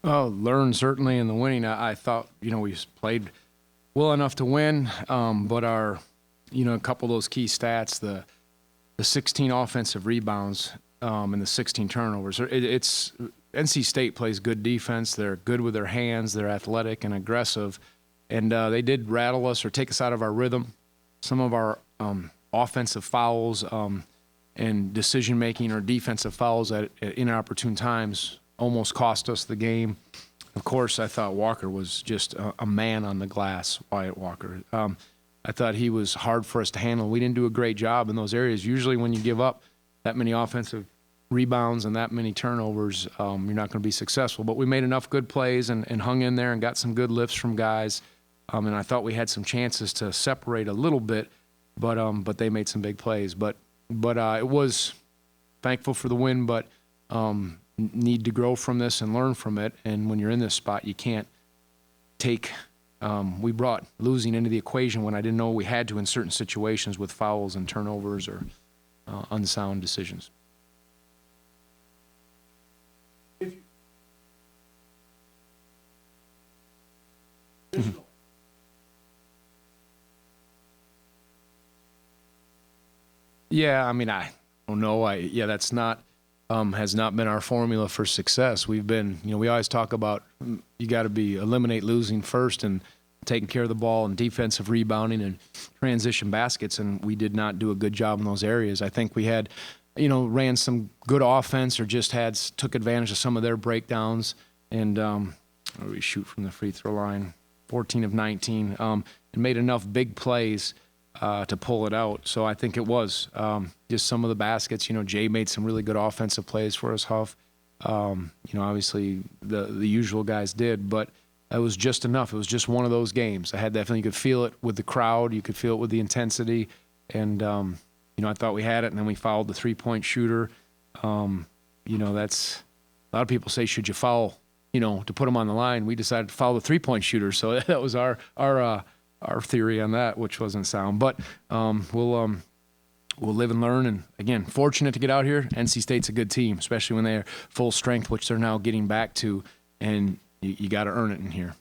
Oh, learned certainly in the winning. I thought, we played well enough to win, but our, a couple of those key stats, the 16 offensive rebounds and the 16 turnovers. It's NC State plays good defense. They're good with their hands. They're athletic and aggressive, and they did rattle us or take us out of our rhythm. Some of our offensive fouls and decision-making or defensive fouls at inopportune times almost cost us the game. Of course, I thought Walker was just a man on the glass, Wyatt Walker. I thought he was hard for us to handle. We didn't do a great job in those areas. Usually when you give up that many offensive rebounds and that many turnovers, you're not going to be successful. But we made enough good plays and hung in there and got some good lifts from guys. And I thought we had some chances to separate a little bit, but they made some big plays. But it was thankful for the win, but need to grow from this and learn from it. And when you're in this spot, you can't take we brought losing into the equation when I didn't know we had to in certain situations with fouls and turnovers or unsound decisions. Yeah, I mean, I don't know. That's not has not been our formula for success. We've been, we always talk about you got to eliminate losing first and taking care of the ball and defensive rebounding and transition baskets, and we did not do a good job in those areas. I think we had, ran some good offense or just took advantage of some of their breakdowns, and we shoot from the free throw line, 14 of 19, and made enough big plays to pull it out. So I think it was just some of the baskets. Jay made some really good offensive plays for us, Huff. Obviously the usual guys did, but it was just enough. It was just one of those games. I had that feeling. You could feel it with the crowd. You could feel it with the intensity. And, I thought we had it, and then we fouled the three-point shooter. That's a lot of people say, should you foul, to put him on the line? We decided to foul the three-point shooter. So that was our theory on that, which wasn't sound. But we'll live and learn. And, again, fortunate to get out here. NC State's a good team, especially when they're full strength, which they're now getting back to. And you got to earn it in here.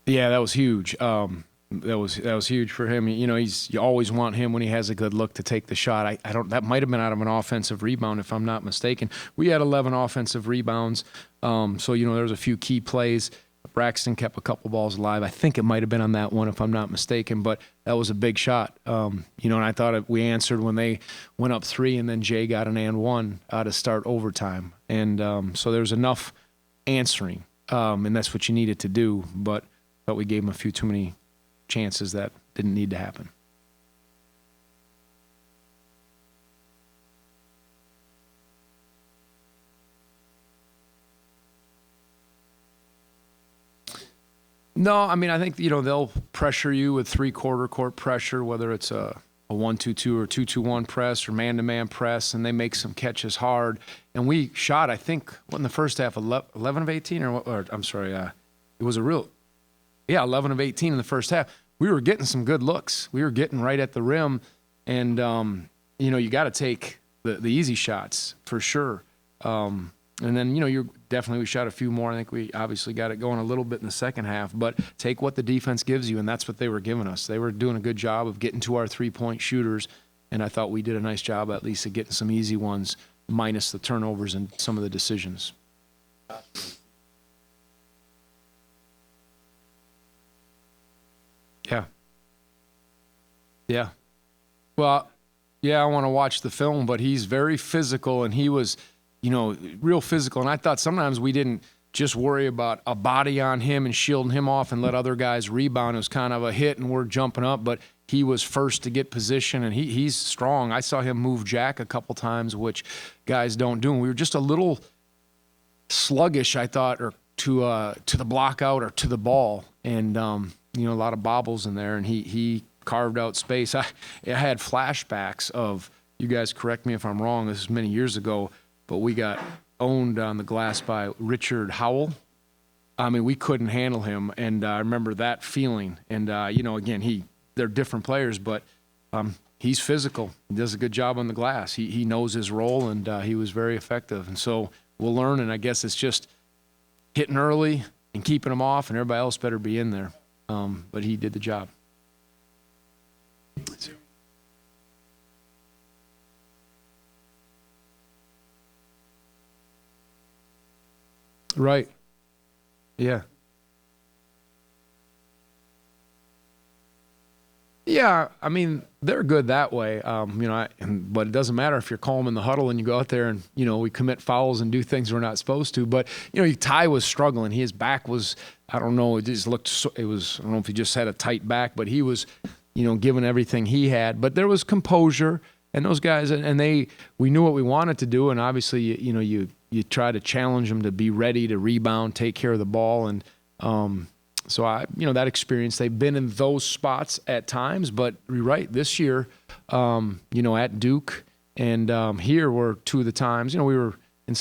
Yeah, that was huge. That was huge for him. You always want him when he has a good look to take the shot. That might have been out of an offensive rebound if I'm not mistaken. We had 11 offensive rebounds. So there was a few key plays. Braxton kept a couple balls alive. I think it might have been on that one if I'm not mistaken, but that was a big shot. And I thought we answered when they went up 3 and then Jay got an and one to start overtime. And so there's enough answering, and that's what you needed to do, but I thought we gave him a few too many chances that didn't need to happen. No, I mean, I think, they'll pressure you with three-quarter court pressure, whether it's a 1-2-2 or 2-2-1 press or man-to-man press, and they make some catches hard. And we shot, I think, in the first half, 11 of 18 or I'm sorry, it was 11 of 18 in the first half. We were getting some good looks. We were getting right at the rim, and, you got to take the easy shots for sure. And then, we shot a few more. I think we obviously got it going a little bit in the second half, but take what the defense gives you, and that's what they were giving us. They were doing a good job of getting to our three-point shooters, and I thought we did a nice job at least of getting some easy ones, minus the turnovers and some of the decisions. Yeah. Well, I want to watch the film, but he's very physical, and he was – real physical. And I thought sometimes we didn't just worry about a body on him and shielding him off and let other guys rebound. It was kind of a hit and we're jumping up, but he was first to get position, and he's strong. I saw him move Jack a couple times, which guys don't do. And we were just a little sluggish, I thought, or to the block out or to the ball. And, a lot of bobbles in there, and he carved out space. I had flashbacks of, you guys correct me if I'm wrong, this is many years ago, but we got owned on the glass by Richard Howell. I mean, we couldn't handle him, and I remember that feeling. And, again, they're different players, but he's physical. He does a good job on the glass. He knows his role, and he was very effective. And so we'll learn, and I guess it's just hitting early and keeping him off, and everybody else better be in there. But he did the job. Right. Yeah. Yeah, I mean, they're good that way. But it doesn't matter if you're calm in the huddle and you go out there and, we commit fouls and do things we're not supposed to. But, Ty was struggling. His back was, I don't know, I don't know if he just had a tight back, but he was, giving everything he had. But there was composure, and those guys, and we knew what we wanted to do. And obviously, you try to challenge them to be ready to rebound, take care of the ball. And, so that experience, they've been in those spots at times, but you're right, this year, at Duke and here were two of the times, we were in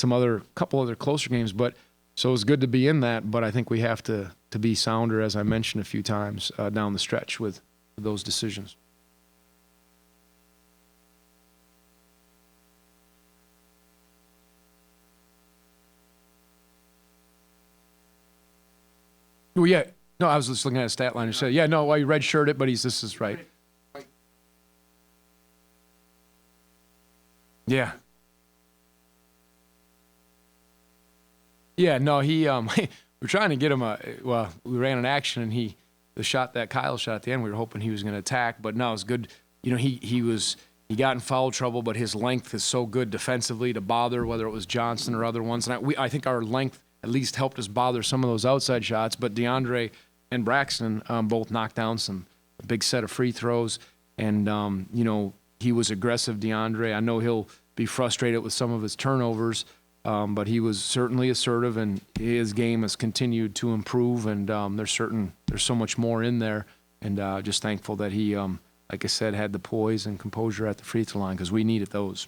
couple other closer games, but so it was good to be in that, but I think we have to be sounder, as I mentioned a few times down the stretch with those decisions. Well, yeah. No, I was just looking at a stat line and said, yeah, no, well, you redshirt it, but this is right. Yeah. Yeah, no, we're trying to get him we ran an action, and the shot that Kyle shot at the end, we were hoping he was going to attack, but no, it was good. He got in foul trouble, but his length is so good defensively to bother, whether it was Johnson or other ones. And I think our length at least helped us bother some of those outside shots, but DeAndre and Braxton both knocked down some big set of free throws. And, he was aggressive, DeAndre. I know he'll be frustrated with some of his turnovers, but he was certainly assertive, and his game has continued to improve. And there's so much more in there. And just thankful that he, like I said, had the poise and composure at the free throw line, because we needed those.